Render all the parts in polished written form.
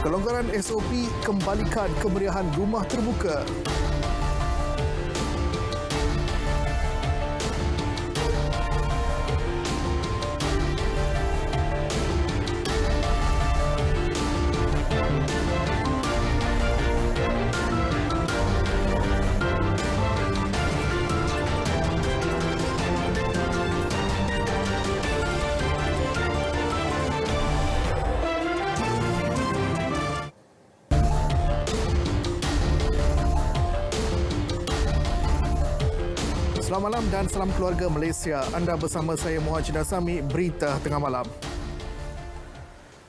Kelonggaran SOP kembalikan kemeriahan rumah terbuka. Selamat malam dan salam keluarga Malaysia. Anda bersama saya Muhajir Dasami, Berita Tengah Malam.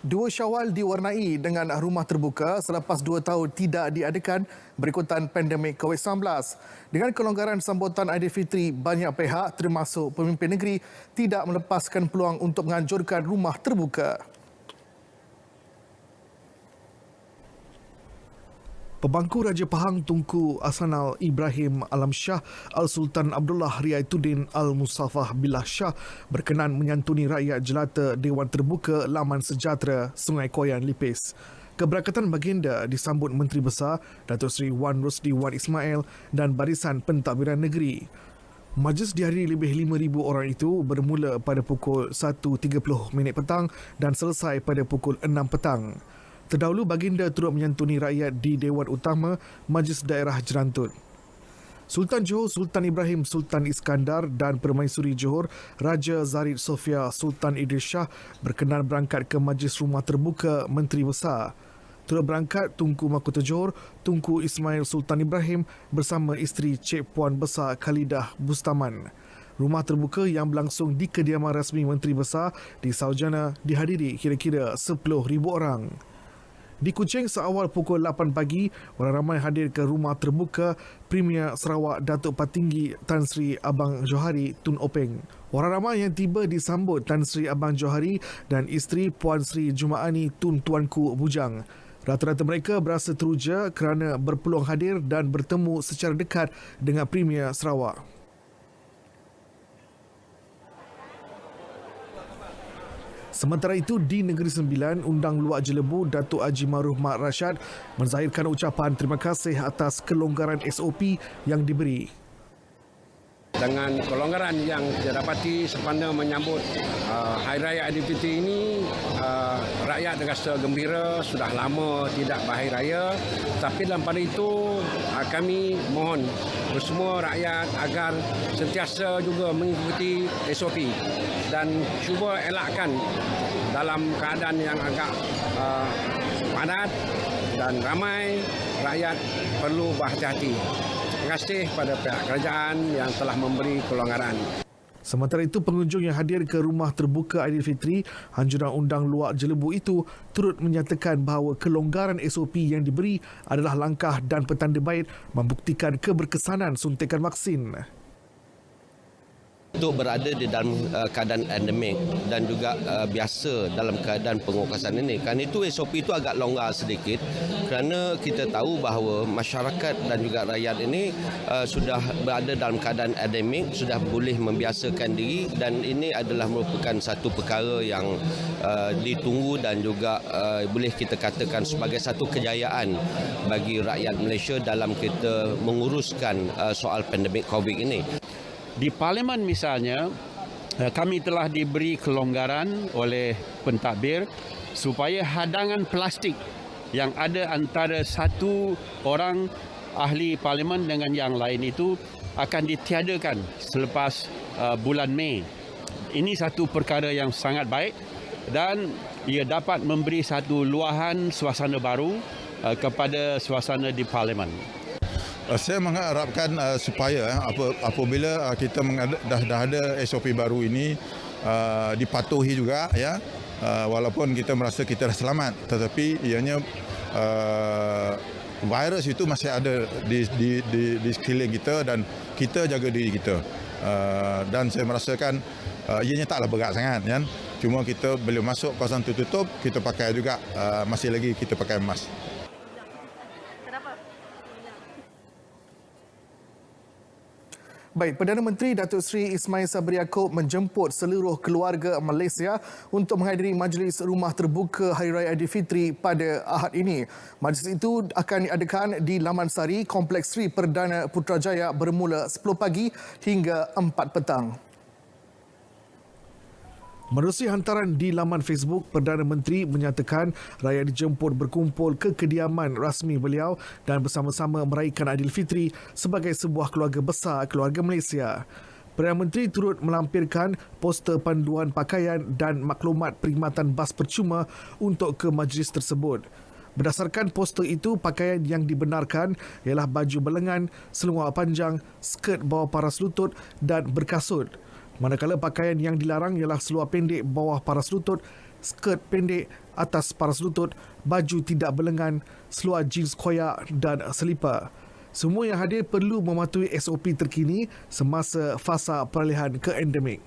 2 Syawal diwarnai dengan rumah terbuka selepas 2 tahun tidak diadakan berikutan pandemik COVID-19. Dengan kelonggaran sambutan Aidilfitri, banyak pihak termasuk pemimpin negeri tidak melepaskan peluang untuk menganjurkan rumah terbuka. Pemangku Raja Pahang Tunku Ahsanal Ibrahim Alam Shah Al-Sultan Abdullah Riayatuddin Al-Mustafa Billah Shah berkenan menyantuni rakyat jelata Dewan Terbuka Laman Sejahtera Sungai Koyan Lipis. Keberangkatan baginda disambut Menteri Besar Datuk Seri Wan Rosdi Wan Ismail dan Barisan Pentadbiran Negeri. Majlis dihadiri lebih 5,000 orang itu bermula pada pukul 1.30 petang dan selesai pada pukul 6 petang. Terdahulu baginda turut menyantuni rakyat di Dewan Utama Majlis Daerah Jerantut. Sultan Johor Sultan Ibrahim Sultan Iskandar dan Permaisuri Johor Raja Zarid Sofia Sultan Idris Shah berkenan berangkat ke Majlis Rumah Terbuka Menteri Besar. Turut berangkat Tunku Mahkota Johor Tunku Ismail Sultan Ibrahim bersama isteri Cik Puan Besar Khalidah Bustaman. Rumah terbuka yang berlangsung di kediaman rasmi Menteri Besar di Saujana dihadiri kira-kira 10,000 orang. Di Kuching seawal pukul 8 pagi, orang ramai hadir ke rumah terbuka Premier Sarawak Datuk Patinggi Tan Sri Abang Johari Tun Openg. Orang ramai yang tiba disambut Tan Sri Abang Johari dan isteri Puan Sri Jumaani Tun Tuanku Bujang. Rata-rata mereka berasa teruja kerana berpeluang hadir dan bertemu secara dekat dengan Premier Sarawak. Sementara itu, di Negeri Sembilan, Undang Luak Jelebu Datuk Haji Maruh Mat Rashad menzahirkan ucapan terima kasih atas kelonggaran SOP yang diberi. Dengan kelonggaran yang didapati sempena menyambut Hari Raya Aidilfitri ini, rakyat rasa gembira, sudah lama tidak berhari raya. Tapi dalam pada itu, kami mohon semua rakyat agar sentiasa juga mengikuti SOP dan cuba elakkan dalam keadaan yang agak padat dan ramai, rakyat perlu berhati-hati. Terima kasih pada pihak kerajaan yang telah memberi kelonggaran. Sementara itu, pengunjung yang hadir ke rumah terbuka Aidilfitri, anjuran Undang Luak Jelebu itu turut menyatakan bahawa kelonggaran SOP yang diberi adalah langkah dan petanda baik membuktikan keberkesanan suntikan vaksin. Untuk berada di dalam keadaan endemik dan juga biasa dalam keadaan pengukusan ini. Kan itu SOP itu agak longgar sedikit kerana kita tahu bahawa masyarakat dan juga rakyat ini sudah berada dalam keadaan endemik, sudah boleh membiasakan diri dan ini adalah merupakan satu perkara yang ditunggu dan juga boleh kita katakan sebagai satu kejayaan bagi rakyat Malaysia dalam kita menguruskan soal pandemik COVID ini. Di Parlimen misalnya, kami telah diberi kelonggaran oleh pentadbir supaya hadangan plastik yang ada antara satu orang ahli Parlimen dengan yang lain itu akan ditiadakan selepas bulan Mei. Ini satu perkara yang sangat baik dan ia dapat memberi satu luahan suasana baru kepada suasana di Parlimen. Saya mengharapkan supaya apabila kita dah ada SOP baru ini dipatuhi juga ya, walaupun kita merasa kita dah selamat, tetapi ianya virus itu masih ada di sekeliling kita dan kita jaga diri kita. Dan saya merasakan ianya taklah berat sangat kan. Cuma kita bila masuk kawasan tertutup kita pakai juga, masih lagi kita pakai mask. Baik, Perdana Menteri Datuk Seri Ismail Sabri Yaakob menjemput seluruh keluarga Malaysia untuk menghadiri majlis rumah terbuka Hari Raya Aidilfitri pada Ahad ini. Majlis itu akan diadakan di Laman Sari, Kompleks Sri Perdana Putrajaya bermula 10 pagi hingga 4 petang. Menerusi hantaran di laman Facebook, Perdana Menteri menyatakan rakyat dijemput berkumpul ke kediaman rasmi beliau dan bersama-sama meraihkan Aidilfitri sebagai sebuah keluarga besar keluarga Malaysia. Perdana Menteri turut melampirkan poster panduan pakaian dan maklumat perkhidmatan bas percuma untuk ke majlis tersebut. Berdasarkan poster itu, pakaian yang dibenarkan ialah baju berlengan, seluar panjang, skirt bawah paras lutut dan berkasut. Manakala pakaian yang dilarang ialah seluar pendek bawah paras lutut, skirt pendek atas paras lutut, baju tidak berlengan, seluar jeans koyak dan selipar. Semua yang hadir perlu mematuhi SOP terkini semasa fasa peralihan ke endemik.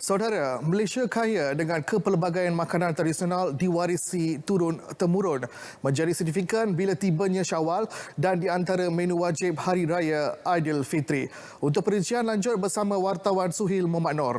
Saudara, Malaysia kaya dengan kepelbagaian makanan tradisional diwarisi turun-temurun menjadi signifikan bila tibanya Syawal dan di antara menu wajib Hari Raya Aidilfitri. Untuk perincian lanjut bersama wartawan Suhil Muhammad Noor.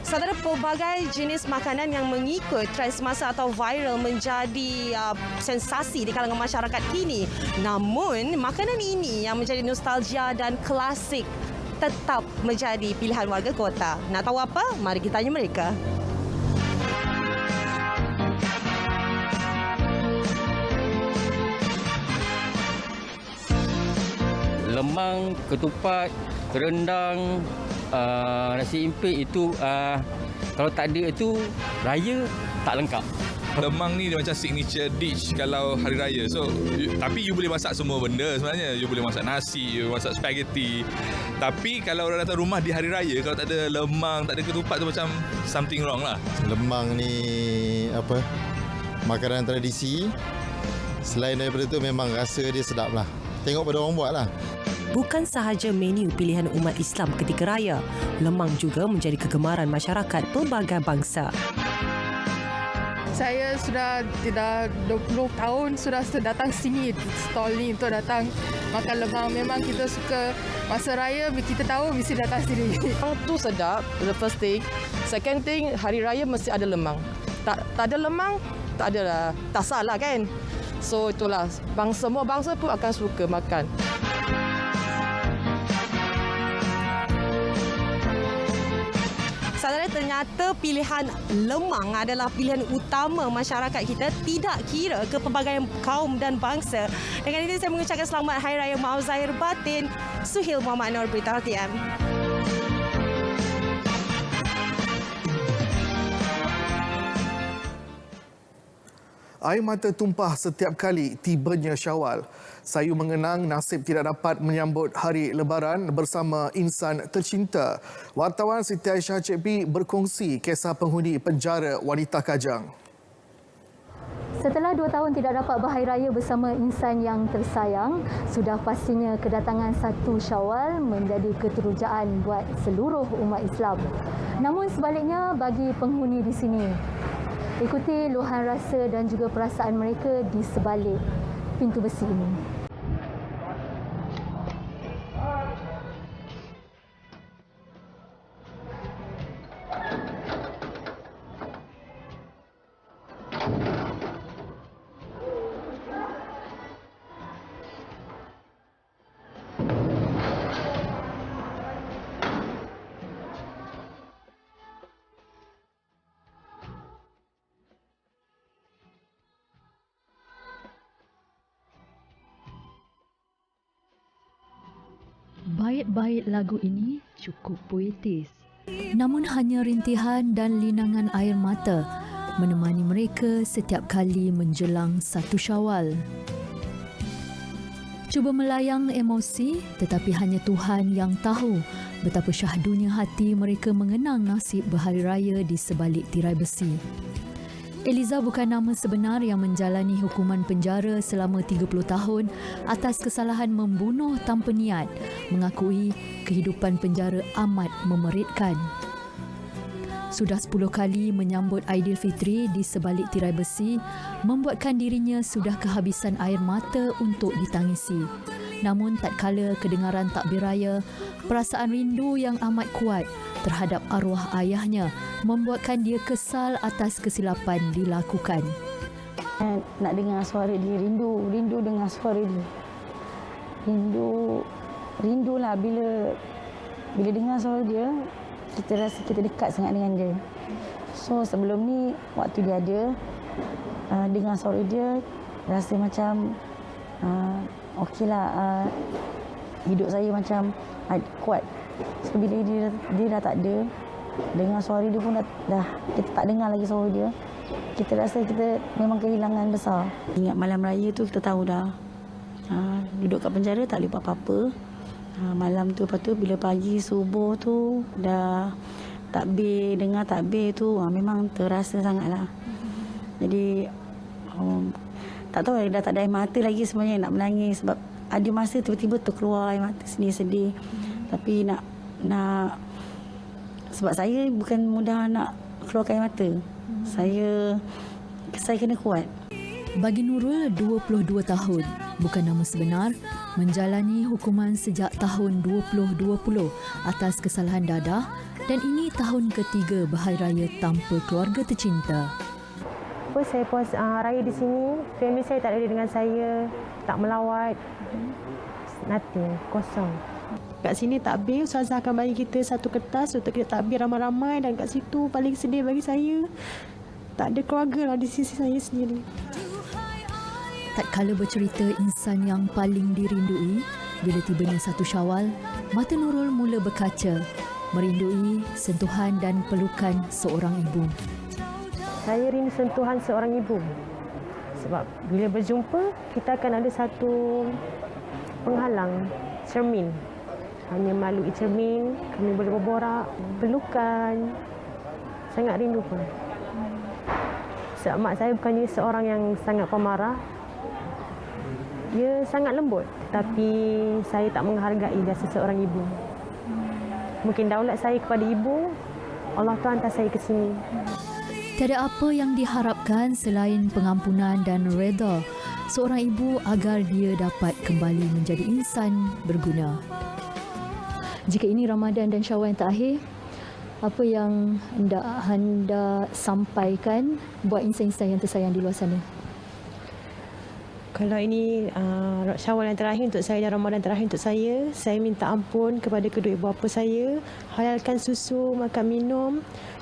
Saudara, pelbagai jenis makanan yang mengikut trend semasa atau viral menjadi sensasi di kalangan masyarakat kini. Namun, makanan ini yang menjadi nostalgia dan klasik tetap menjadi pilihan warga kota. Nak tahu apa? Mari kita tanya mereka. Lemang, ketupat, rendang, nasi impit itu kalau tak ada itu raya tak lengkap. Lemang ni dia macam signature dish kalau hari raya. So tapi you boleh masak semua benda sebenarnya. You boleh masak nasi, you masak spaghetti. Tapi kalau orang datang rumah di hari raya, kalau tak ada lemang, tak ada ketupat tu macam something wrong lah. Lemang ni apa? Makanan tradisi. Selain daripada tu memang rasa dia sedap lah. Tengok pada orang buat lah. Bukan sahaja menu pilihan umat Islam ketika raya, lemang juga menjadi kegemaran masyarakat pelbagai bangsa. Saya sudah 20 tahun sudah datang sini, stall ni untuk datang makan lemang. Memang kita suka masa raya, kita tahu mesti datang sini. Lemang tu sedap, the first thing. Second thing, hari raya mesti ada lemang. Tak ada lemang, tak ada lah. Tak salah kan? So itulah, semua bangsa pun akan suka makan. Saudara, ternyata pilihan lemang adalah pilihan utama masyarakat kita, tidak kira kepelbagaian kaum dan bangsa. Dengan itu saya mengucapkan selamat Hari Raya Maaf Zahir Batin. Suhil Muhammad Noor, Berita RTM. Air mata tumpah setiap kali tibanya Syawal. Sayu mengenang nasib tidak dapat menyambut hari Lebaran bersama insan tercinta. Wartawan Siti Aisyah Cik P berkongsi kisah penghuni penjara wanita Kajang. Setelah 2 tahun tidak dapat berhari raya bersama insan yang tersayang, sudah pastinya kedatangan 1 Syawal menjadi keterujaan buat seluruh umat Islam. Namun sebaliknya bagi penghuni di sini. Ikuti luahan rasa dan juga perasaan mereka di sebalik pintu besi ini. Bait-bait lagu ini cukup poetis. Namun hanya rintihan dan linangan air mata menemani mereka setiap kali menjelang 1 Syawal. Cuba melayang emosi, tetapi hanya Tuhan yang tahu betapa syahdunya hati mereka mengenang nasib berhari raya di sebalik tirai besi. Eliza bukan nama sebenar yang menjalani hukuman penjara selama 30 tahun atas kesalahan membunuh tanpa niat, mengakui kehidupan penjara amat memeritkan. Sudah 10 kali menyambut Aidilfitri di sebalik tirai besi membuatkan dirinya sudah kehabisan air mata untuk ditangisi. Namun tatkala kedengaran takbir raya, perasaan rindu yang amat kuat terhadap arwah ayahnya membuatkan dia kesal atas kesilapan dilakukan. Nak dengar suara dia, rindu dengar suara dia. Rindulah bila dengar suara dia, kita rasa kita dekat sangat dengan dia. So sebelum ni waktu dia ada dengar suara dia, rasa macam okeylah, hidup saya macam kuat. So bila dia dah tak ada, dengar suara dia pun dah kita tak dengar lagi suara dia. Kita rasa kita memang kehilangan besar. Ingat malam raya tu kita tahu dah. Duduk kat penjara tak boleh buat apa-apa. Malam tu, lepas tu bila pagi subuh tu dah takbir, dengar takbir tu memang terasa sangatlah. Jadi tak tahu dah tak ada air mata lagi sebenarnya nak menangis sebab ada masa tiba-tiba terkeluar air mata sendiri sedih. Tapi nak sebab saya bukan mudah nak keluarkan air mata. Saya kena kuat. Bagi Nurul, 22 tahun, bukan nama sebenar, menjalani hukuman sejak tahun 2020 atas kesalahan dadah dan ini tahun ketiga berhari raya tanpa keluarga tercinta. Saya puas raya di sini, family saya tak ada dengan saya, tak melawat, nothing, kosong. Kat sini takbir, Ustazah akan bagi kita satu kertas untuk kita takbir ramai-ramai dan kat situ paling sedih bagi saya, tak ada keluarga lah di sisi saya sendiri. Tatkala bercerita insan yang paling dirindui, bila tibanya 1 Syawal, mata Nurul mula berkaca, merindui sentuhan dan pelukan seorang ibu. Saya rindu sentuhan seorang ibu. Sebab bila berjumpa, kita akan ada satu penghalang, cermin. Hanya melalui cermin, kami boleh berborak, pelukan. Sangat rindu pun. Sebab mak saya bukannya seorang yang sangat pemarah. Dia sangat lembut, tapi saya tak menghargai jasa seorang ibu. Mungkin daulat saya kepada ibu, Allah tu hantar saya ke sini. Tiada apa yang diharapkan selain pengampunan dan reda seorang ibu agar dia dapat kembali menjadi insan berguna. Jika ini Ramadan dan Syawal yang terakhir, apa yang anda sampaikan buat insan-insan yang tersayang di luar sana? Kalau ini Syawal yang terakhir untuk saya dan Ramadan terakhir untuk saya minta ampun kepada kedua ibu bapa saya, halalkan susu, makan minum.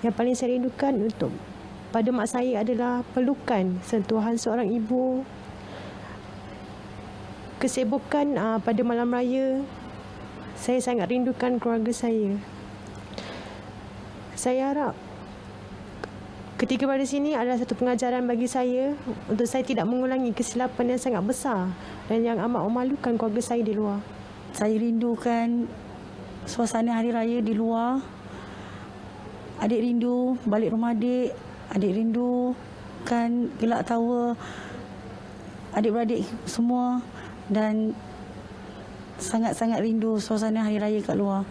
Yang paling saya rindukan untuk pada mak saya adalah pelukan, sentuhan seorang ibu. Kesibukan pada malam raya, saya sangat rindukan keluarga saya. Saya harap ketika pada sini adalah satu pengajaran bagi saya untuk saya tidak mengulangi kesilapan yang sangat besar dan yang amat memalukan keluarga saya di luar. Saya rindukan suasana hari raya di luar. Adik rindu balik rumah adik. Adik rindu kan gelak tawa adik-beradik semua dan sangat-sangat rindu suasana hari raya kat luar.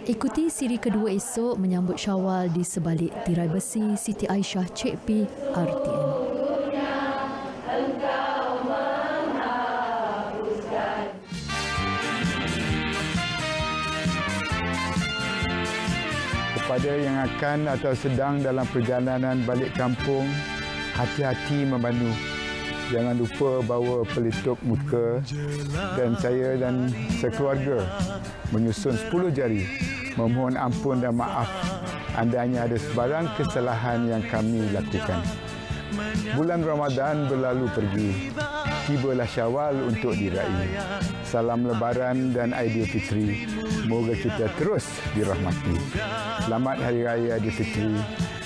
Ikuti siri kedua esok menyambut Syawal di sebalik tirai besi Siti Aisyah Cik P RTM. Kepada yang akan atau sedang dalam perjalanan balik kampung, hati-hati memandu. Jangan lupa bawa pelitup muka dan saya dan sekeluarga menyusun 10 jari memohon ampun dan maaf andainya ada sebarang kesalahan yang kami lakukan. Bulan Ramadan berlalu pergi, tibalah Syawal untuk diraih. Salam Lebaran dan Aidilfitri, moga kita terus dirahmati. Selamat Hari Raya Aidilfitri,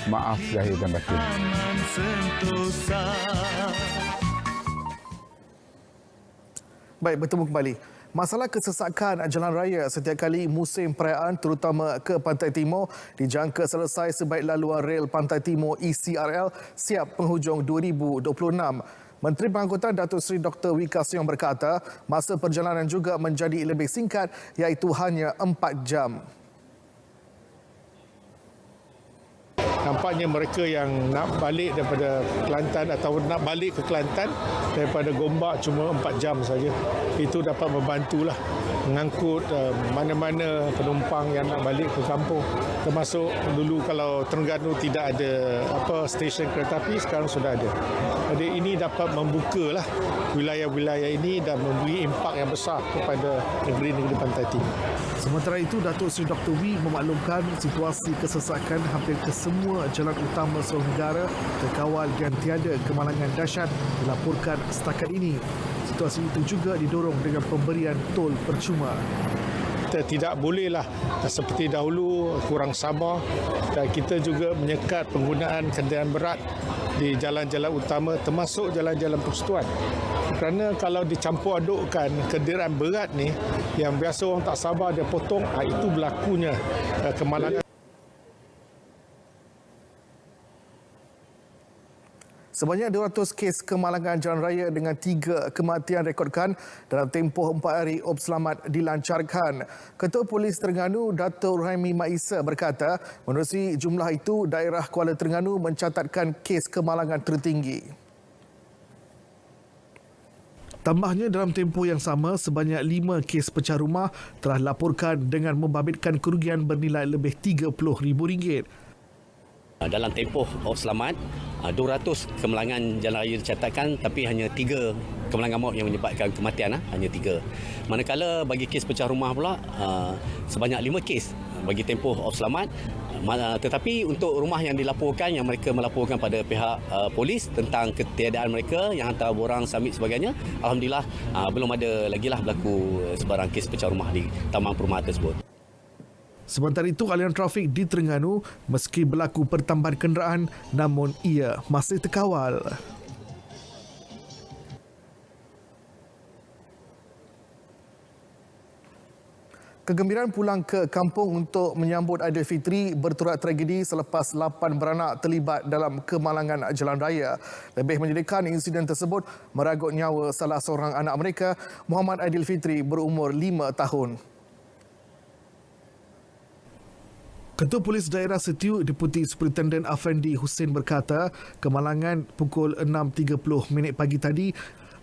maaf zahir dan batin. Baik, bertemu kembali. Masalah kesesakan jalan raya setiap kali musim perayaan terutama ke Pantai Timur dijangka selesai sebaik laluan rel Pantai Timur ECRL siap penghujung 2026. Menteri Pengangkutan Datuk Seri Dr. Wika Siong berkata, masa perjalanan juga menjadi lebih singkat iaitu hanya 4 jam. Nampaknya mereka yang nak balik daripada Kelantan atau nak balik ke Kelantan daripada Gombak cuma 4 jam saja. Itu dapat membantulah mengangkut mana-mana penumpang yang nak balik ke kampung. Termasuk dulu kalau Terengganu tidak ada stesen kereta api, sekarang sudah ada. Jadi ini dapat membukalah wilayah-wilayah ini dan memberi impak yang besar kepada negeri-negeri Pantai Timur. Sementara itu, Datuk Seri Dr. Wee memaklumkan situasi kesesakan hampir ke semua jalan utama seluruh negara terkawal dan tiada kemalangan dahsyat dilaporkan setakat ini. Situasi itu juga didorong dengan pemberian tol percuma. Kita tidak bolehlah seperti dahulu kurang sabar dan kita juga menyekat penggunaan kenderaan berat di jalan-jalan utama termasuk jalan-jalan persekutuan. Kerana kalau dicampur adukkan kenderaan berat ni yang biasa orang tak sabar dia potong, itu berlakunya kemalangan. Sebanyak 200 kes kemalangan jalan raya dengan 3 kematian rekodkan dalam tempoh 4 hari op selamat dilancarkan. Ketua Polis Terengganu, Dato' Rahimi Maisa berkata, menerusi jumlah itu, daerah Kuala Terengganu mencatatkan kes kemalangan tertinggi. Tambahnya dalam tempoh yang sama, sebanyak 5 kes pecah rumah telah dilaporkan dengan membabitkan kerugian bernilai lebih RM30,000. Dalam tempoh op selamat, 200 kemalangan jalan raya dicatatkan tapi hanya 3 kemalangan maut yang menyebabkan kematian, hanya 3. Manakala bagi kes pecah rumah pula, sebanyak 5 kes bagi tempoh op selamat. Tetapi untuk rumah yang dilaporkan, yang mereka melaporkan pada pihak polis tentang ketiadaan mereka yang hantar borang samit sebagainya, alhamdulillah belum ada lagi berlaku sebarang kes pecah rumah di taman perumahan tersebut. Sementara itu, aliran trafik di Terengganu meski berlaku pertambahan kenderaan namun ia masih terkawal. Kegembiraan pulang ke kampung untuk menyambut Aidilfitri berturut tragedi selepas 8 beranak terlibat dalam kemalangan jalan raya. Lebih menyedihkan, insiden tersebut meragut nyawa salah seorang anak mereka, Muhammad Aidilfitri berumur 5 tahun. Ketua Polis Daerah Setiu, Deputi Superintendent Afendi Hussein berkata, kemalangan pukul 6.30 pagi tadi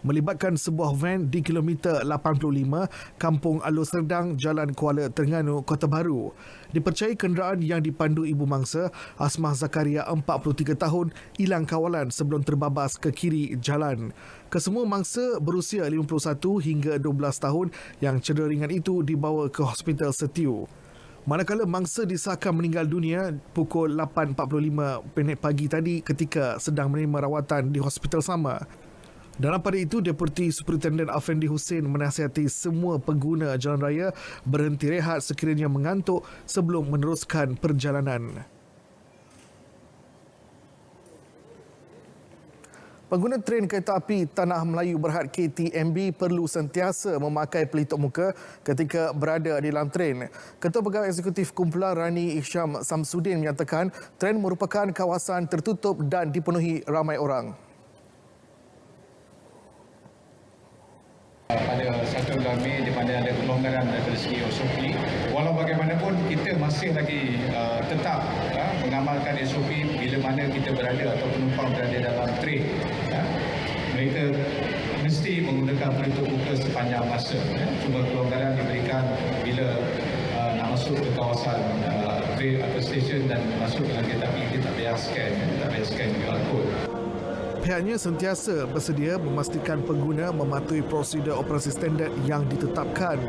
melibatkan sebuah van di kilometer 85 Kampung Alor Serdang, Jalan Kuala Terengganu, Kota Baru. Dipercayai kenderaan yang dipandu ibu mangsa, Asmah Zakaria 43 tahun, hilang kawalan sebelum terbabas ke kiri jalan. Kesemua mangsa berusia 51 hingga 12 tahun yang cedera ringan itu dibawa ke Hospital Setiu. Manakala mangsa disahkan meninggal dunia pukul 8.45 pagi tadi ketika sedang menerima rawatan di hospital sama. Dalam pada itu, Deputi Superintendent Afendi Hussein menasihati semua pengguna jalan raya berhenti rehat sekiranya mengantuk sebelum meneruskan perjalanan. Pengguna tren kereta api Tanah Melayu Berhad KTMB perlu sentiasa memakai pelitup muka ketika berada di dalam tren. Ketua Pegawai Eksekutif Kumpulan Rani Isyam Samsudin menyatakan tren merupakan kawasan tertutup dan dipenuhi ramai orang. Pada 1 Mei di mana ada kelonggaran dari segi SOP, walau bagaimanapun kita masih lagi tetap mengamalkan SOP bila mana kita berada atau penumpang berada dalam tren. Mereka mesti menggunakan pelitup muka sepanjang masa. Cuma kelonggaran diberikan bila nak masuk ke kawasan tren atau stesen dan masuk dengan kereta api, kita tak payah scan QR code. Pihaknya sentiasa bersedia memastikan pengguna mematuhi prosedur operasi standard yang ditetapkan.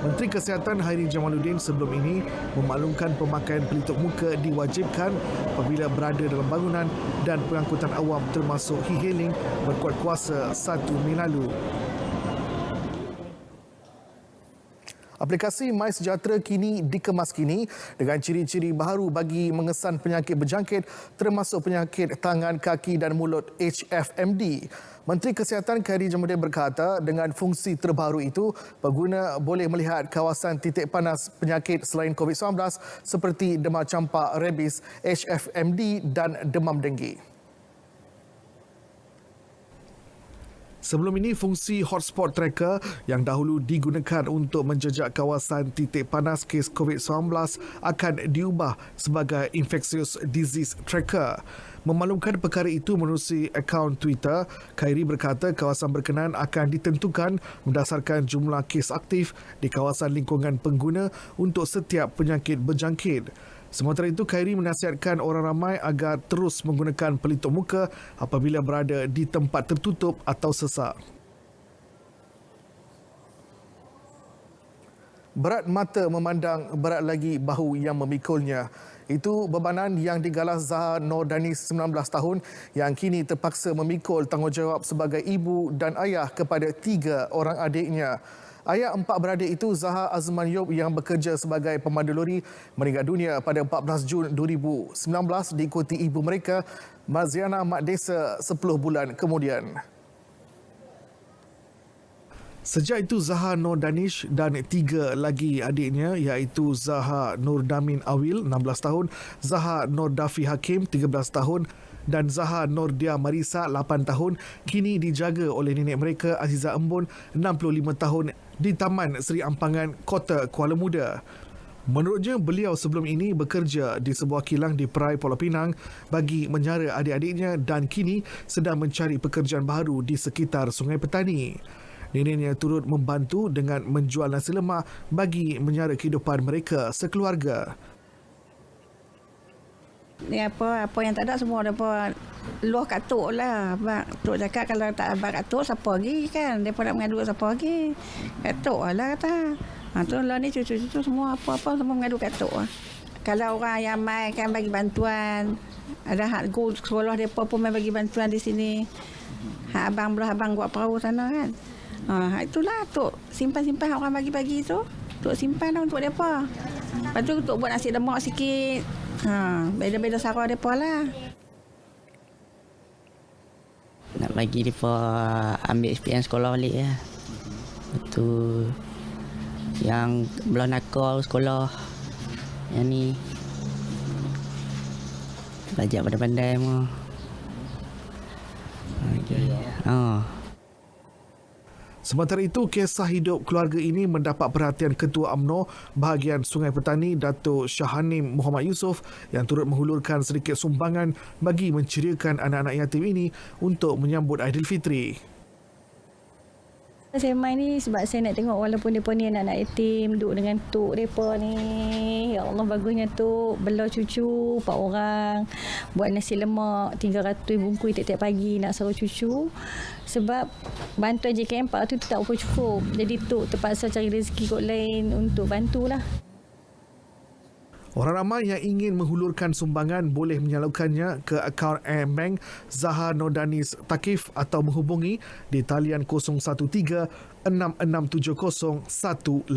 Menteri Kesihatan Hairi Jamaluddin sebelum ini memaklumkan pemakaian pelitup muka diwajibkan apabila berada dalam bangunan dan pengangkutan awam termasuk e-hailing berkuat kuasa 1 Mei lalu. Aplikasi MySejahtera kini dikemas kini dengan ciri-ciri baharu bagi mengesan penyakit berjangkit termasuk penyakit tangan, kaki dan mulut HFMD. Menteri Kesihatan Khairy Jamaluddin berkata dengan fungsi terbaru itu, pengguna boleh melihat kawasan titik panas penyakit selain COVID-19 seperti demam campak, rabies, HFMD dan demam denggi. Sebelum ini, fungsi hotspot tracker yang dahulu digunakan untuk menjejak kawasan titik panas kes COVID-19 akan diubah sebagai infectious disease tracker. Memaklumkan perkara itu menerusi akaun Twitter, Khairy berkata kawasan berkenaan akan ditentukan berdasarkan jumlah kes aktif di kawasan lingkungan pengguna untuk setiap penyakit berjangkit. Sementara itu, Khairy menasihatkan orang ramai agar terus menggunakan pelitup muka apabila berada di tempat tertutup atau sesak. Berat mata memandang, berat lagi bahu yang memikulnya. Itu bebanan yang digalas Zaha Nur Danis, 19 tahun, yang kini terpaksa memikul tanggungjawab sebagai ibu dan ayah kepada 3 orang adiknya. Ayah 4 beradik itu, Zaha Azman Yop, yang bekerja sebagai pemandu lori, meninggal dunia pada 14 Jun 2019 diikuti ibu mereka, Marziana Mat Desa, 10 bulan kemudian. Sejak itu, Zaha Nur Danish dan 3 lagi adiknya iaitu Zaha Nur Damin Awil, 16 tahun, Zaha Nur Dafi Hakim, 13 tahun dan Zaha Nur Dia Marisa, 8 tahun, kini dijaga oleh nenek mereka Aziza Embun, 65 tahun di Taman Seri Ampangan, Kota Kuala Muda. Menurutnya, beliau sebelum ini bekerja di sebuah kilang di Perai Pulau Pinang bagi menyara adik-adiknya dan kini sedang mencari pekerjaan baru di sekitar Sungai Petani. Neneknya turut membantu dengan menjual nasi lemak bagi menyara kehidupan mereka sekeluarga. Ni apa yang tak ada semua apa luah kat tok lah. Tok cakap kalau tak abang kat tok siapa lagi kan? Depa nak mengadu siapa lagi? Kat tok lah kata. Tu lah ni cucu-cucu semua apa-apa semua mengadu kat tok. Kalau orang yang mai kan bagi bantuan, ada hak go sekolah depa pun mai bagi bantuan di sini. Hak abang belah abang buat perahu sana kan. Itulah tok simpan-simpan orang bagi-bagi tu. Tok simpan untuk depa. Lepas tu tok buat nasi lemak sikit. Beda-beda sarah mereka lah. Nak bagi mereka ambil experience sekolah balik lah. Betul. Yang belum nakal sekolah. Yang ni. Belajar pandai-pandai semua. Sementara itu, kisah hidup keluarga ini mendapat perhatian Ketua UMNO bahagian Sungai Petani, Datuk Syahanim Muhammad Yusof, yang turut menghulurkan sedikit sumbangan bagi menceriakan anak-anak yatim ini untuk menyambut Aidilfitri. Saya main ni sebab saya nak tengok walaupun mereka ni anak-anak yatim duduk dengan tok mereka ni. Ya Allah, bagusnya tok bela cucu 4 orang. Buat nasi lemak 300 bungkus tiap-tiap pagi nak suruh cucu. Sebab bantuan JKM4 tu tak apa cukup. Jadi tok terpaksa cari rezeki kot lain untuk bantulah. Orang ramai yang ingin menghulurkan sumbangan boleh menyalurkannya ke akaun AmBank Zaha Nur Danis Takif atau menghubungi di talian 013 6670 186.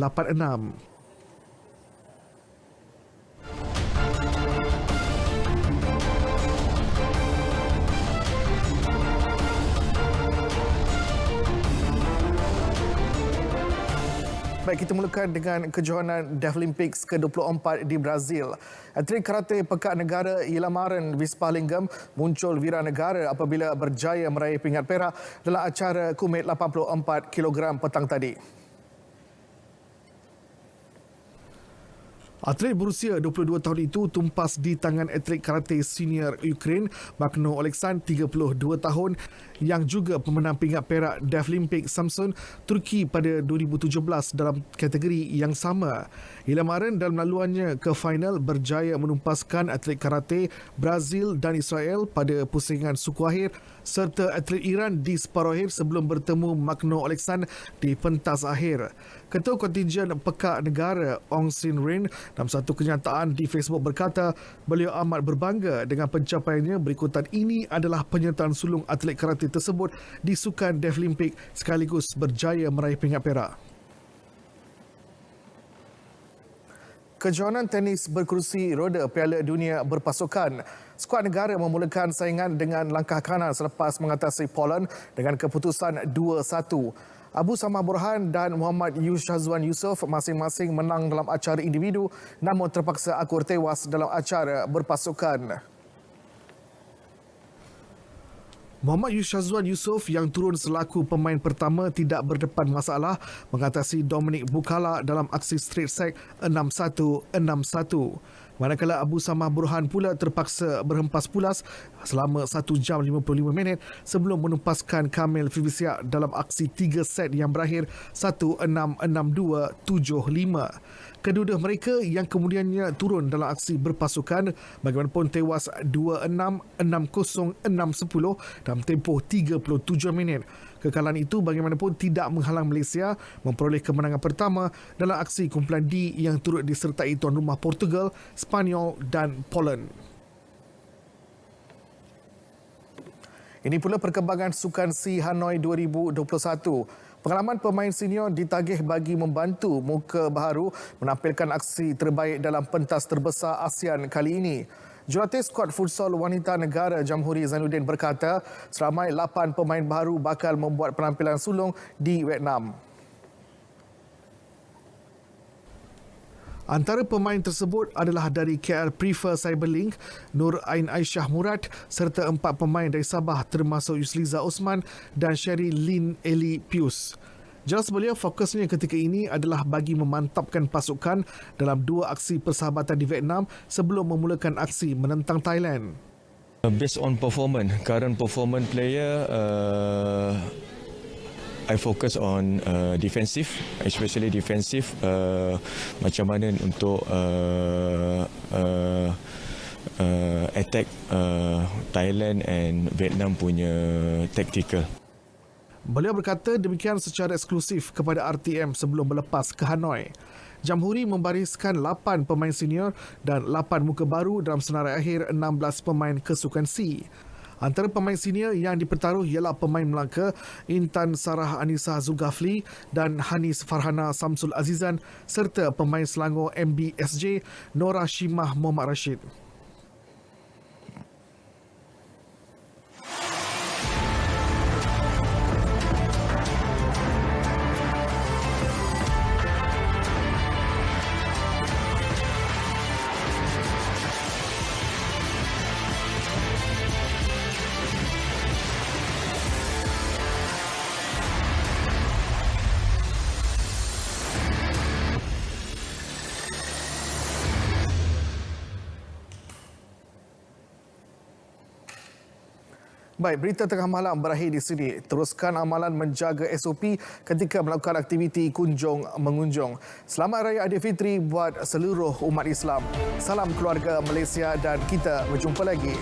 Baik, kita mulakan dengan kejohanan Deaflympics ke-24 di Brazil. Atlet karate pekat negara Ilamaran Vispalinggam muncul wira negara apabila berjaya meraih pingat perak dalam acara kumit 84 kg petang tadi. Atlet berusia 22 tahun itu tumpas di tangan atlet karate senior Ukraine Magno Oleksandr, 32 tahun, yang juga pemenang pingat perak Deaflympics Samsun Turki pada 2017 dalam kategori yang sama. Ilamaran dalam laluannya ke final berjaya menumpaskan atlet karate Brazil dan Israel pada pusingan suku akhir serta atlet Iran di separuh akhir sebelum bertemu Magno Oleksandr di pentas akhir. Ketua Kontingen Pekat Negara Ong Sin Rin dalam satu kenyataan di Facebook berkata beliau amat berbangga dengan pencapaiannya berikutan ini adalah penyertaan sulung atlet karate tersebut di sukan Deaflympics sekaligus berjaya meraih pingat perak. Kejohanan tenis berkerusi roda Piala Dunia berpasukan. Skuad negara memulakan saingan dengan langkah kanan selepas mengatasi Poland dengan keputusan 2-1. Abu Samah Burhan dan Muhammad Yushazwan Yusof masing-masing menang dalam acara individu namun terpaksa akur tewas dalam acara berpasukan. Muhammad Yushazwan Yusof yang turun selaku pemain pertama tidak berdepan masalah mengatasi Dominic Bukala dalam aksi straight set 6-1, 6-1. Manakala Abu Samah Burhan pula terpaksa berhempas pulas selama 1 jam 55 minit sebelum menupaskan Kamil Fivisiak dalam aksi 3 set yang berakhir 1-6, 6-2, 7-5. Kedua-dua mereka yang kemudiannya turun dalam aksi berpasukan bagaimanapun tewas 2-6, 6-0, 6-10 dalam tempoh 37 minit. Kekalahan itu bagaimanapun tidak menghalang Malaysia memperoleh kemenangan pertama dalam aksi kumpulan D yang turut disertai tuan rumah Portugal, Spanyol dan Poland. Ini pula perkembangan Sukan C Hanoi 2021. Pengalaman pemain senior ditagih bagi membantu Muka Baharu menampilkan aksi terbaik dalam pentas terbesar ASEAN kali ini. Jurulatih skuad futsal wanita negara Jamhuri Zainuddin berkata seramai 8 pemain baru bakal membuat penampilan sulung di Vietnam. Antara pemain tersebut adalah dari KL Prefer Cyberlink, Nur Ain Aisyah Murad serta 4 pemain dari Sabah termasuk Yusliza Osman dan Sherry Lin Eli Pius. Jelas beliau fokusnya ketika ini adalah bagi memantapkan pasukan dalam 2 aksi persahabatan di Vietnam sebelum memulakan aksi menentang Thailand. Based on current performance player, I focus on defensive, especially defensive. Macam mana untuk attack Thailand and Vietnam punya tactical. Beliau berkata demikian secara eksklusif kepada RTM sebelum berlepas ke Hanoi. Jamhuri membariskan 8 pemain senior dan 8 muka baru dalam senarai akhir 16 pemain kesukan C. Antara pemain senior yang dipertaruh ialah pemain Melaka Intan Sarah Anissa Zulkifli dan Hanis Farhana Samsul Azizan serta pemain Selangor MBSJ Nora Shimah Muhammad Rashid. Baik, berita tengah malam berakhir di sini. Teruskan amalan menjaga SOP ketika melakukan aktiviti kunjung-mengunjung. Selamat Raya Aidilfitri buat seluruh umat Islam. Salam keluarga Malaysia dan kita berjumpa lagi.